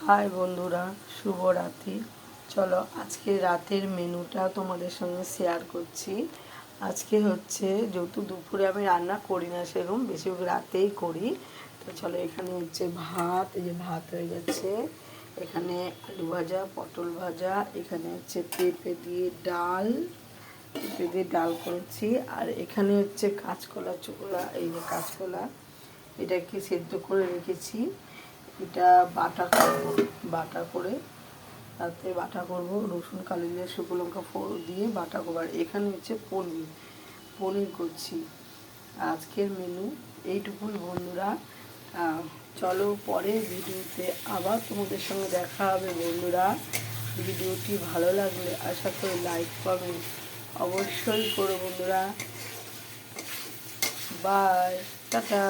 High বন্ধুরা, শুভ রাত্রি। চলো আজকে রাতের মেনুটা তোমাদের সঙ্গে শেয়ার করছি। আজকে হচ্ছে, যেহেতু দুপুরে আমি রান্না করি না সেরকম, বেশিরভাগ রাতেই করি। তো চলো, এখানে হচ্ছে ভাত, এই যে ভাত হয়ে গেছে, এখানে আলু ভাজা, পটল ভাজা, এখানে হচ্ছে পেঁপে দিয়ে ডাল করেছি, আর এখানে হচ্ছে কাঁচকলা চোখলা, এই যে কাঁচকলা এটাকে সেদ্ধ করে রেখেছি। এটা বাটা করে তাতে বাটা করব, রসুন কালো জিরে শুকনো লঙ্কা ফোড়ন দিয়ে বাটা করবো। আর এখানে হচ্ছে পনির করছি। আজকের মেনু এইটুকুই বন্ধুরা। চলো পরে ভিডিওতে আবার তোমাদের সঙ্গে দেখা হবে বন্ধুরা। ভিডিওটি ভালো লাগলে আশা করি লাইক কমেন্ট অবশ্যই করো বন্ধুরা। Bye, tata.